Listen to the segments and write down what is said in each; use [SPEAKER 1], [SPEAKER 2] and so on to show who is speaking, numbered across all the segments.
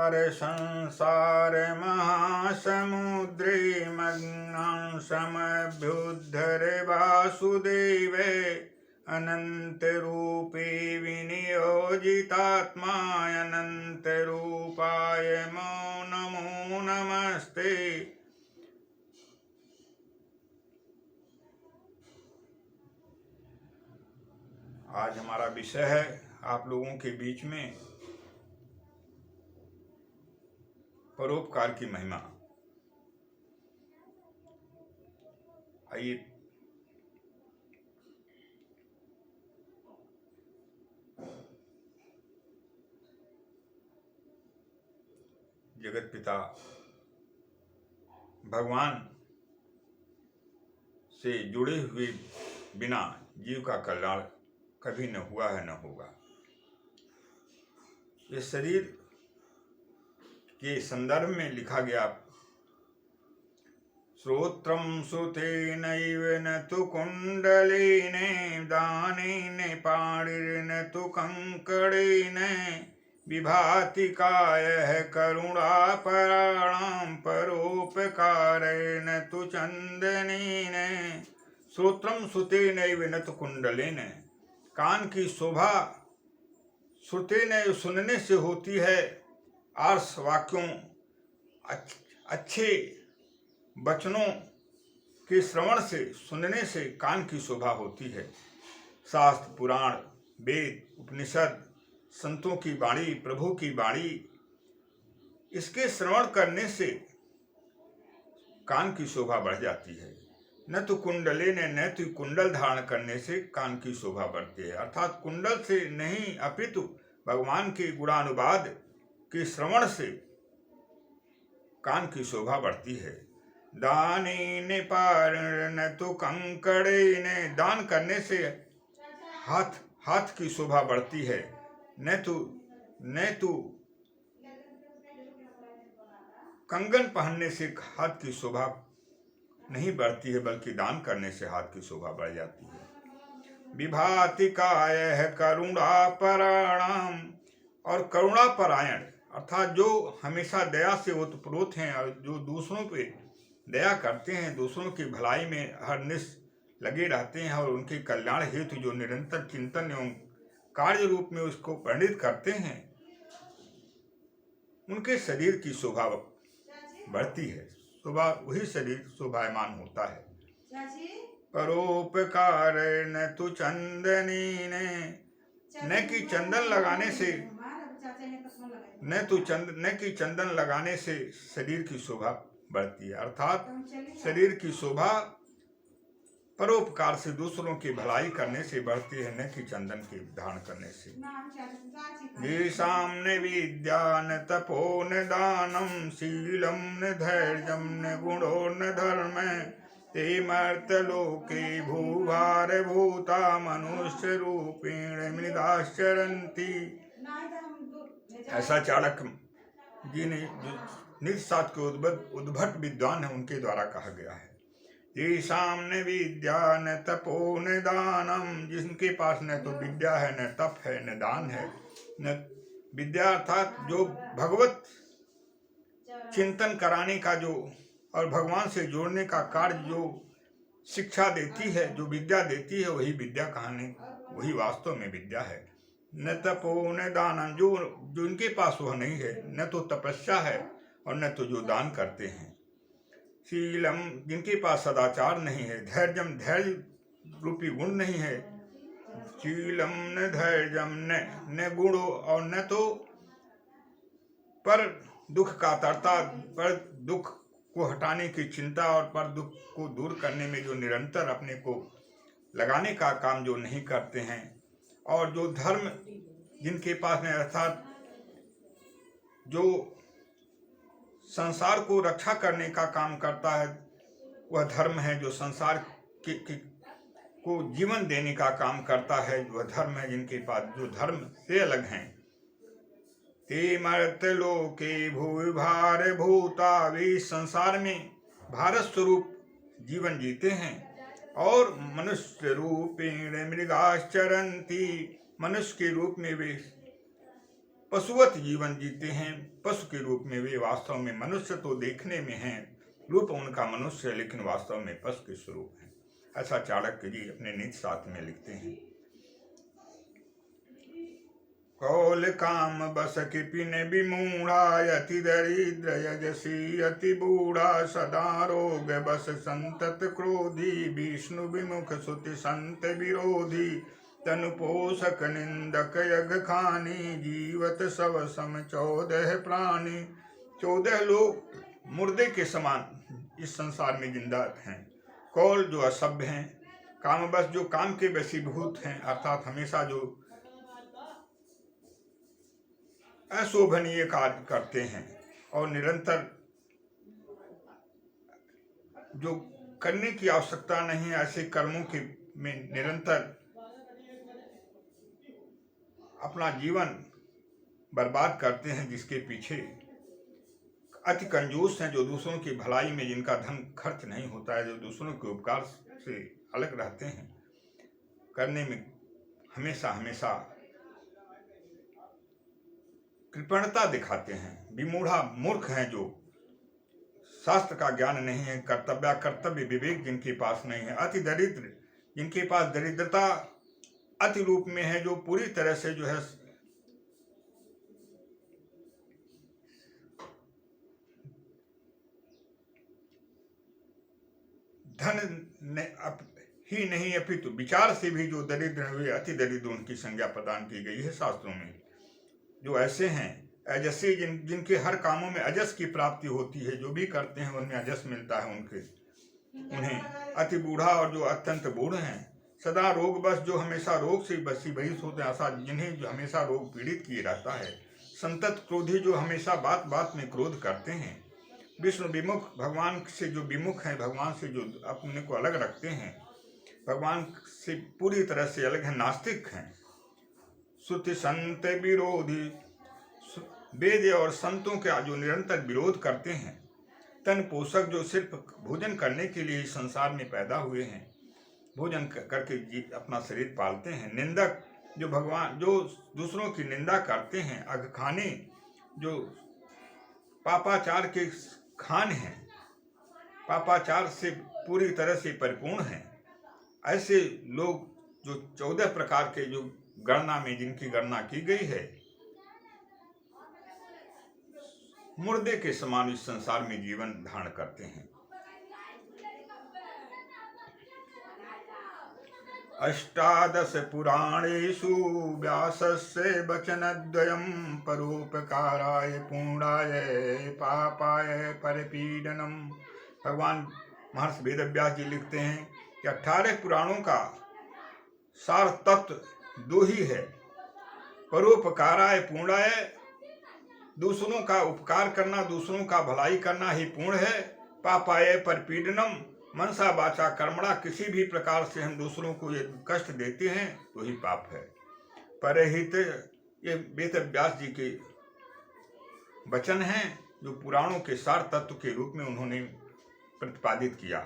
[SPEAKER 1] संसार महासमुद्रे मग्नं समभ्युद्धर वासुदेवे अनन्तरूपे विनियोजितात्मा अनन्तरूपाय नमो नमस्ते। आज हमारा विषय है आप लोगों के बीच में परोपकार की महिमा। आइए जगत पिता भगवान से जुड़े हुए बिना जीव का कल्याण कभी न हुआ है न होगा। ये शरीर के संदर्भ में लिखा गया, श्रोत्रम सुतेनैव न तु कुंडलेन दानेन पाणिर्न तु कंकड़ेन विभाति कायः करुणापराणां परोपकारेण तु चंदनेन। श्रोत्रम सुतेनैव न तु कुंडलेन, कान की शोभा श्रुतेन सुनने से होती है, आर्ष वाक्यों अच्छे वचनों के श्रवण से सुनने से कान की शोभा होती है। शास्त्र पुराण वेद उपनिषद संतों की वाणी प्रभु की वाणी, इसके श्रवण करने से कान की शोभा बढ़ जाती है। न तो कुंडले न तो कुंडल धारण करने से कान की शोभा बढ़ती है, अर्थात कुंडल से नहीं अपितु भगवान के गुणानुवाद के श्रवण से कान की शोभा बढ़ती है। दानेन पारण तो कंकड़े ने, दान करने से हाथ की शोभा बढ़ती है। न तो कंगन पहनने से हाथ की शोभा नहीं बढ़ती है, बल्कि दान करने से हाथ की शोभा बढ़ जाती है। विभाति कायः करुणापराणाम, और करुणापरायण अर्थात जो हमेशा दया से ओतप्रोत हैं और जो दूसरों पे दया करते हैं, दूसरों की भलाई में हरनिश लगे रहते हैं और उनके कल्याण हेतु जो निरंतर चिंतन एवं कार्य रूप में उसको प्रणीत करते हैं, उनके शरीर की शोभा बढ़ती है। शोभा वही शरीर शोभायमान होता है। परोपकार न तु चंदनी ने, न कि चंदन लगाने से शरीर की शोभा बढ़ती है, अर्थात शरीर की शोभा परोपकार से दूसरों की भलाई करने से बढ़ती है, न कि चंदन के धारण करने से। सामने विद्या न तपो न दानम शीलम न धैर्यम न गुणो न धर्म ते मर्त्यलोके भूभार भूता मनुष्य रूपेण मृदाश्चरन्ति। ऐसा चाणक्य जी ने जो निरसात के उद्भट विद्वान है उनके द्वारा कहा गया है। ये सामने विद्या न तपो न दानम, जिनके पास न तो विद्या है न तप है न दान है। न विद्या अर्थात जो भगवत चिंतन कराने का जो और भगवान से जोड़ने का कार्य जो शिक्षा देती है, जो विद्या देती है, वही विद्या कहानी, वही वास्तव में विद्या है। न तपो न दानम, जो इनके पास वह नहीं है, न तो तपस्या है और न तो जो दान करते हैं। शीलम, जिनके पास सदाचार नहीं है। धैर्यम, धैर्य रूपी गुण नहीं है। शीलम न धैर्यम न गुणो, और न तो पर दुख का तरता, पर दुख को हटाने की चिंता और पर दुख को दूर करने में जो निरंतर अपने को लगाने का काम जो नहीं करते हैं। और जो धर्म जिनके पास में, अर्थात जो संसार को रक्षा करने का काम करता है, वह धर्म है। जो संसार को जीवन देने का काम करता है, वह धर्म है। जिनके पास जो धर्म से अलग हैं। ते मर्त्यलोके भूभार भूता, वे संसार में भारत स्वरूप जीवन जीते हैं। और मनुष्य रूपेण मृगाश्चरन्ति, मनुष्य के रूप में वे पशुवत जीवन जीते हैं, पशु के रूप में वे वास्तव में मनुष्य तो देखने में हैं, रूप उनका मनुष्य लेकिन वास्तव में पशु के स्वरूप है। ऐसा चाणक्य जी अपने नीति शास्त्र में लिखते हैं। कौल काम बस किपिने विमूढ़ा, अति दरिद्र यजसी अति बूढ़ा, सदा रोग बस संतत क्रोधी, विष्णु विमुख सुति संत विरोधी, तनु पोषक निंदक यज्ञ खानी, जीवत सब सम 14 प्राणी। 14 लोग मुर्दे के समान इस संसार में जिंदा हैं। कौल जो असभ्य हैं, काम बस जो काम के वशीभूत हैं, अर्थात हमेशा जो अशोभनीय कार्य करते हैं और निरंतर जो करने की आवश्यकता नहीं है ऐसे कर्मों के में निरंतर अपना जीवन बर्बाद करते हैं, जिसके पीछे अति कंजूस हैं, जो दूसरों की भलाई में जिनका धन खर्च नहीं होता है, जो दूसरों के उपकार से अलग रहते हैं, करने में हमेशा हमेशा कृपणता दिखाते हैं। विमूढ़ा मूर्ख हैं, जो शास्त्र का ज्ञान नहीं है, कर्तव्य विवेक जिनके पास नहीं है। अति दरिद्र जिनके पास दरिद्रता अति रूप में है, जो पूरी तरह से जो है धन ही नहीं अपितु विचार से भी जो दरिद्र हुए, अति दरिद्र उनकी संज्ञा प्रदान की गई है शास्त्रों में। जो ऐसे हैं अजसी, जिनके हर कामों में अजस की प्राप्ति होती है, जो भी करते हैं उनमें अजस मिलता है उन्हें। अति बूढ़ा और जो अत्यंत बूढ़ हैं, सदा रोग बस जो हमेशा रोग से बहिष्ठ होते हैं, अर्थात जिन्हें जो हमेशा रोग पीड़ित किए रहता है। संतत क्रोधी जो हमेशा बात बात में क्रोध करते हैं। विष्णु विमुख भगवान से जो विमुख हैं, भगवान से जो अपने को अलग रखते हैं, भगवान से पूरी तरह से अलग हैं, नास्तिक हैं। श्रुति संत विरोधी वेद और संतों के जो निरंतर विरोध करते हैं। तन पोषक जो सिर्फ भोजन करने के लिए संसार में पैदा हुए हैं, भोजन करके अपना शरीर पालते हैं। निंदक जो भगवान जो दूसरों की निंदा करते हैं। अघखानी जो पापाचार के खान हैं, पापाचार से पूरी तरह से परिपूर्ण हैं। ऐसे लोग जो 14 प्रकार के जो गणना में जिनकी गणना की गई है, मुर्दे के समान इस संसार में जीवन धारण करते हैं। अष्टादश पुराणेषु व्यासस्य वचनद्वयं, परोपकाराय पूर्णाय पापाय परपीडनम। भगवान महर्षि वेदव्यास जी लिखते हैं कि 18 पुराणों का सार तत्व 2 ही है। परोपकाराय पूर्णाय, दूसरों का उपकार करना, दूसरों का भलाई करना ही पूर्ण है। पापाय परपीडनम, मनसा वाचा कर्मणा, किसी भी प्रकार से हम दूसरों को ये कष्ट देते हैं तो ही पाप है। परहित, ये वेदव्यास जी के वचन हैं जो पुराणों के सार तत्व के रूप में उन्होंने प्रतिपादित किया।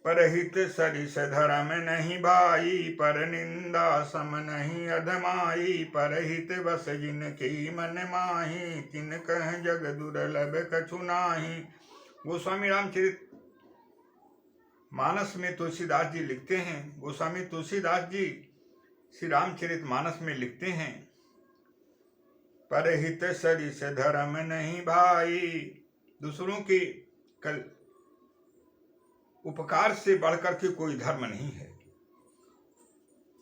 [SPEAKER 1] परहित सरिस धर्म नहीं भाई, पर निंदा सम नहीं अधमाई, परहित बस जिनकी मन माही, तिन कह जग दुर्लभ कछु नाही। गोस्वामी रामचरित मानस में तुलसीदास जी लिखते हैं, गोस्वामी तुलसीदास जी श्री रामचरित मानस में लिखते हैं, परहित सरिस धर्म नहीं भाई, दूसरों की उपकार से बढ़कर के कोई धर्म नहीं है।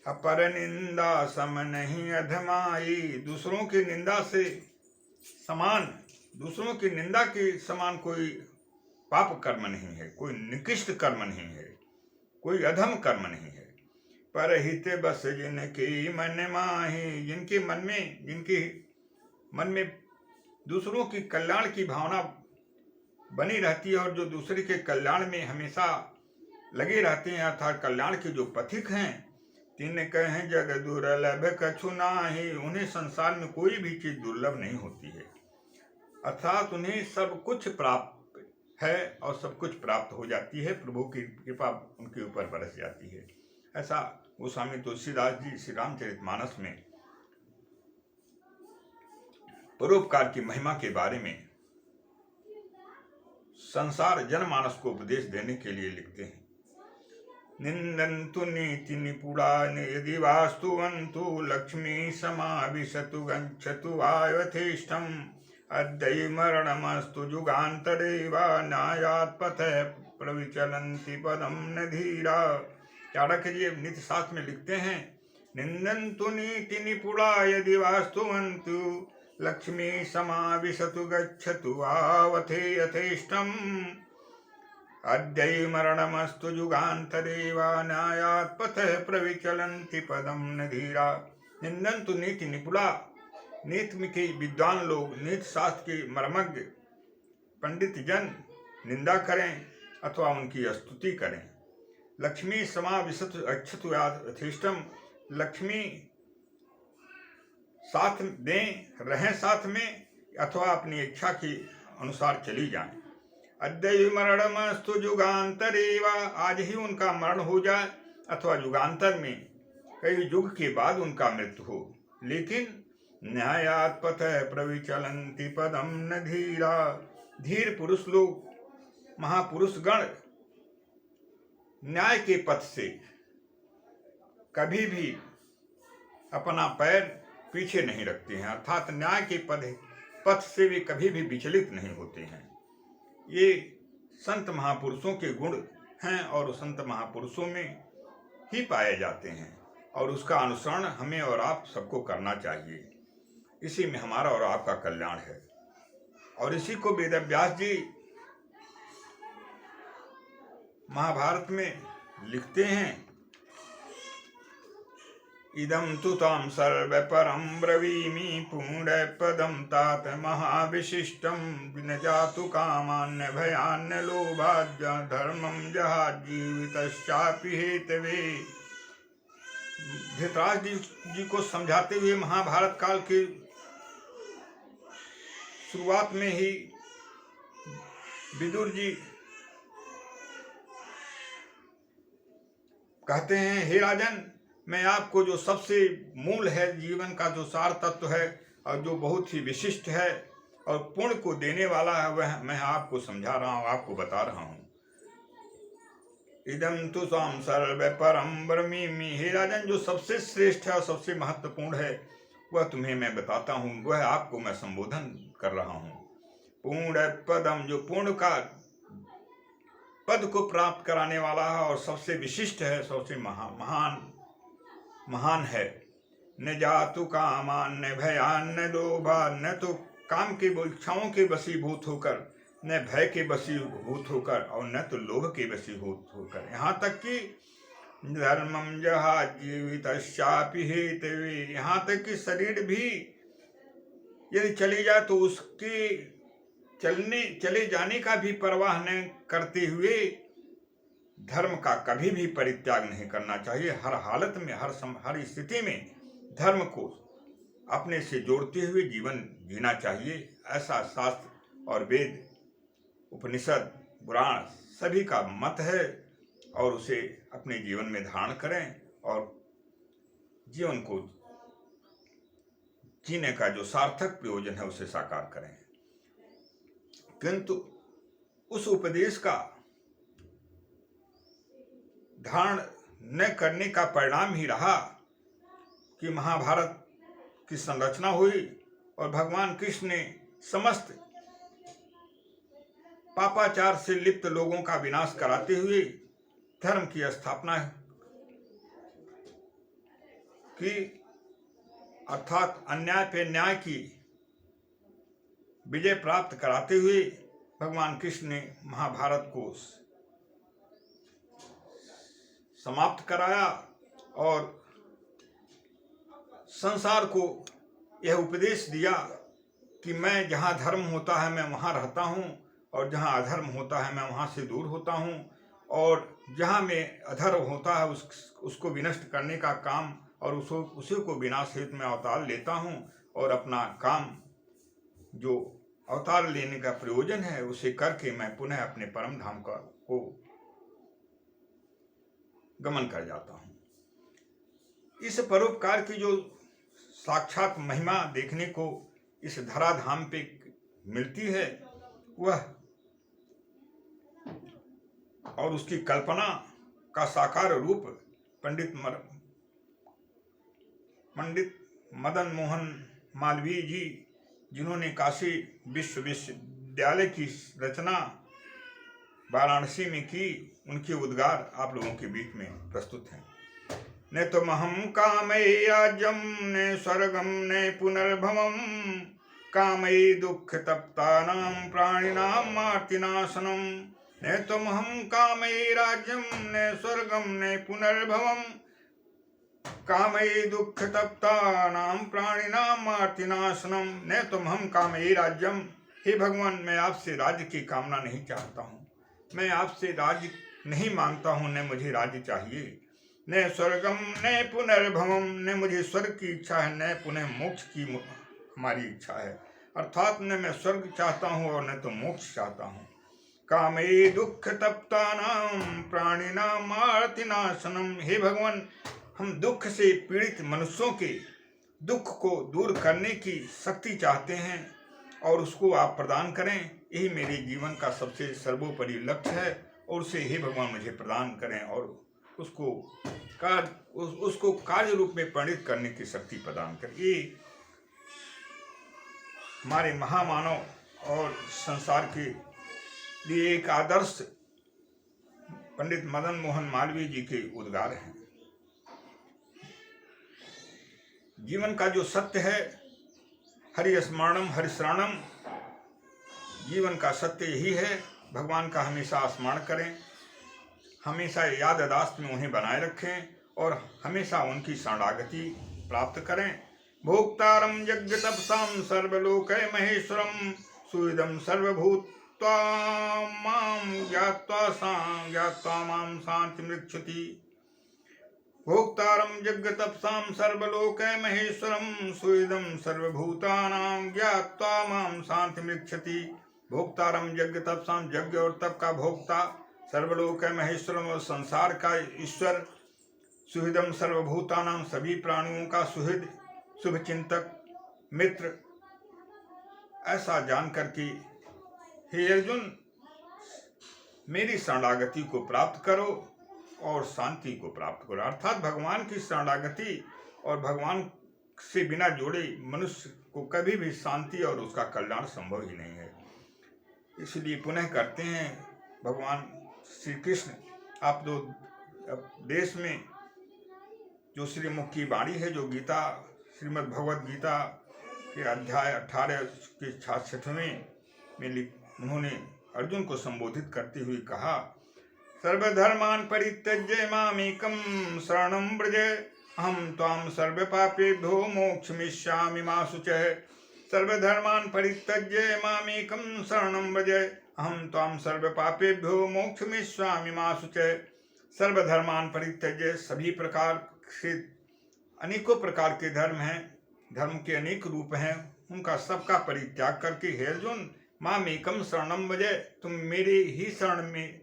[SPEAKER 1] अपर निंदा सम नहीं अधमाई, दूसरों की निंदा से समान, दूसरों की निंदा के समान कोई पाप कर्म नहीं है, कोई निकृष्ट कर्म नहीं है, कोई अधम कर्म नहीं है। परहित बस जिनकी मन माही, जिनके मन में दूसरों की कल्याण की भावना बनी रहती है और जो दूसरे के कल्याण में हमेशा लगे रहते हैं, अर्थात कल्याण के जो पथिक हैं। तिन कहें जग दुर्लभ कछु नाही, उन्हें संसार में कोई भी चीज दुर्लभ नहीं होती है, अर्थात उन्हें सब कुछ प्राप्त है और सब कुछ प्राप्त हो जाती है, प्रभु की कृपा उनके ऊपर बरस जाती है। ऐसा गोस्वामी तुलसीदास जी श्री रामचरित मानस में परोपकार की महिमा के बारे में संसार जनमानस को उपदेश देने के लिए लिखते हैं। निंदन्तु नीति निपुणा यदि वास्तुवन्तु लक्ष्मी समाविशतु गच्छतु वायथेष्टम् अद्यै मरणमस्तु जुगान्तरे वा न्यायात् पथः प्रविचलन्ति पदं न धीरा। चाणक्य जी नीति शास्त्र में लिखते हैं, निंदन्तु नीति निपुणा यदि वास्तुवन्तु लक्ष्मी समाविशतु गच्छतु वावथे यथेष्टम् अद्यै मरणमस्तु जुगान्तरे वा न्यायात् पथः प्रविचलन्ति पदं न धीरा। निंदन्तु नीति निपुणा, नीति के विद्वान लोग, नीति शास्त्र के मर्मज्ञ पंडित जन निंदा करें अथवा उनकी स्तुति करें। लक्ष्मी समाविशतु गच्छतु यथेष्टम्, लक्ष्मी साथ दें, रहें साथ में, अथवा अपनी इच्छा के अनुसार चली जाएं। अद्यै मरणमस्तु जुगान्तरे वा, आज ही उनका मरण हो जाए अथवा युगांतर में कई युग के बाद उनका मृत्यु हो, लेकिन न्यायात् पथः प्रविचलन्ति पदं न धीरा। धीर पुरुष लोग, महापुरुष गण न्याय के पथ से कभी भी अपना पैर पीछे नहीं रखते हैं, अर्थात न्याय के पथ से वे कभी भी विचलित नहीं होते हैं। ये संत महापुरुषों के गुण हैं और संत महापुरुषों में ही पाए जाते हैं और उसका अनुसरण हमें और आप सबको करना चाहिए। इसी में हमारा और आपका कल्याण है। और इसी को वेदव्यास जी महाभारत में लिखते हैं, इदं तु तां सर्वपरं ब्रवीमि पुण्यपदं तात महाविशिष्टं न जातु कामान्य भयान्य लोभाद्य धर्मं जहाजीवितश्चापि हेतवे। धृतराष्ट्र जी को समझाते हुए महाभारत काल के शुरुआत में ही विदुर जी कहते हैं, हे राजन, मैं आपको जो सबसे मूल है, जीवन का जो सार तत्व है और जो बहुत ही विशिष्ट है और पुण्य को देने वाला है, वह मैं आपको समझा रहा हूँ, आपको बता रहा हूँ। इदं तु तां सर्वपरं ब्रवीमि, हे राजन, जो सबसे श्रेष्ठ है और सबसे महत्वपूर्ण है वह तुम्हें मैं बताता हूँ, वह आपको मैं संबोधन कर रहा हूँ। पूर्ण पदम, जो पूर्ण का पद को प्राप्त कराने वाला है और सबसे विशिष्ट है, सबसे महान है। न जातु कामान न भयान न लोभा, न तो काम के इच्छाओं के वशीभूत होकर, न भय के वशीभूत होकर और न तो लोभ के वशीभूत होकर, यहाँ तक कि धर्मम जहाजीवितश्चापि हेतवे, यहाँ तक कि शरीर भी यदि चली जाए तो उसके चले जाने का भी परवाह न करते हुए धर्म का कभी भी परित्याग नहीं करना चाहिए। हर हालत में, हर स्थिति में धर्म को अपने से जोड़ते हुए जीवन जीना चाहिए। ऐसा शास्त्र और वेद, उपनिषद, पुराण सभी का मत है और उसे अपने जीवन में धारण करें और जीवन को जीने का जो सार्थक प्रयोजन है उसे साकार करें। किंतु उस उपदेश का धारण न करने का परिणाम ही रहा कि महाभारत की संरचना हुई और भगवान कृष्ण ने समस्त पापाचार से लिप्त लोगों का विनाश कराते हुए धर्म की स्थापना की, अर्थात अन्याय पे न्याय की विजय प्राप्त कराते हुए भगवान कृष्ण ने महाभारत को समाप्त कराया और संसार को यह उपदेश दिया कि मैं जहाँ धर्म होता है मैं वहाँ रहता हूँ और जहाँ अधर्म होता है मैं वहाँ से दूर होता हूँ, और जहाँ में अधर्म होता है उसको विनष्ट करने का काम और उसी को विनाश हेतु में अवतार लेता हूँ और अपना काम जो अवतार लेने का प्रयोजन है उसे करके मैं पुनः अपने परम धाम को गमन कर जाता हूँ। इस परोपकार की जो साक्षात महिमा देखने को इस धराधाम पे मिलती है वह और उसकी कल्पना का साकार रूप पंडित मदन मोहन मालवीय जी, जिन्होंने काशी विश्वविद्यालय की रचना वाराणसी में की, उनके उद्गार आप लोगों के बीच में प्रस्तुत हैं। न तुमहं कामये राज्यं न स्वर्गं न पुनर्भवं, कामये दुःख तप्तानां प्राणिनां मार्तिनाशनं। न तुमहं कामये राज्यं न स्वर्गं न पुनर्भवं, कामये दुःख तप्तानां प्राणिनां मार्तिनाशनं। न तुमहं कामये राज्यं, हे भगवान, मैं आपसे राज्य की कामना नहीं चाहता हूँ, मैं आपसे राज्य नहीं मांगता हूँ, न मुझे राज्य चाहिए। न स्वर्गम न पुनर्भवम, न मुझे स्वर्ग की इच्छा है, न पुनः मोक्ष की हमारी इच्छा है। अर्थात न मैं स्वर्ग चाहता हूँ और न तो मोक्ष चाहता हूँ। कामये दुख तप्तानां प्राणिनां मार्तिनाशनम, हे भगवान, हम दुख से पीड़ित मनुष्यों के दुख को दूर करने की शक्ति चाहते हैं और उसको आप प्रदान करें। यही मेरे जीवन का सबसे सर्वोपरि लक्ष्य है और उसे हे भगवान मुझे प्रदान करें और उसको कार्य रूप में परिणित करने की शक्ति प्रदान करें। ये हमारे महामानव और संसार के लिए एक आदर्श पंडित मदन मोहन मालवीय जी के उद्गार हैं। जीवन का जो सत्य है, हरि स्मरणम हरिशरणम, जीवन का सत्य यही है। भगवान का हमेशा स्मरण करें, हमेशा याददाश्त में उन्हें बनाए रखें और हमेशा उनकी शरणागति प्राप्त करें। भोक्तारम यज्ञ तपसाम सर्वलोकै महेश्वरम, सुहृदं सर्वभूत्वा मां ज्ञात्वा मां शान्तिमृच्छति। भोक्तारं यज्ञ तपसां सर्वलोकै महेश्वरं, सुहृदं सर्वभूतानां ज्ञात्वा मां शान्तिमृच्छति। भोक्तारं यज्ञ तपसां, यज्ञ और तप का भोक्ता, सर्वलोक महेश्वरम और संसार का ईश्वर, सुहृदम सर्वभूतानां सभी प्राणियों का सुहृद, शुभचिंतक, मित्र। ऐसा जान करके हे अर्जुन, मेरी शरणागति को प्राप्त करो और शांति को प्राप्त करो। अर्थात भगवान की शरणागति और भगवान से बिना जोड़े मनुष्य को कभी भी शांति और उसका कल्याण संभव ही नहीं है। इसलिए पुनः करते हैं, भगवान श्री कृष्ण आप दो देश में जो श्रीमुख की वाणी है, जो गीता श्रीमद् भगवद गीता के अध्याय 18 के 66वें में उन्होंने अर्जुन को संबोधित करते हुए कहा, सर्वधर्मान् परित्यज्य मामेकं शरणं व्रज, अहं त्वां सर्वपापेभ्यो मोक्षयिष्यामि मा शुचः। सर्वधर्मान् परित्यज्य मामेकं शरणं व्रज, अहं त्वां सर्वपापेभ्यो मोक्षयिष्यामि मा शुचः। सर्वधर्मान् परित्यज्य, सभी प्रकार से अनेकों प्रकार के धर्म हैं, धर्म के अनेक रूप हैं, उनका सबका परित्याग करके हे अर्जुन, मामेकं शरणं व्रज, तुम मेरे ही शरण में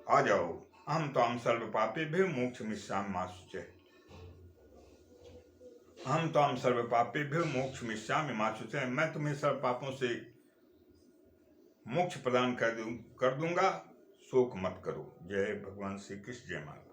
[SPEAKER 1] आ जाओ। अहं त्वां सर्वपापेभ्यो मोक्षयिष्यामि मा शुचः। अहं त्वां सर्वपापेभ्यो मोक्षयिष्यामि मा शुचः, मैं तुम्हें सर्व पापों से मोक्ष प्रदान कर दूंगा, शोक मत करो। जय भगवान श्री कृष्ण, जय माता।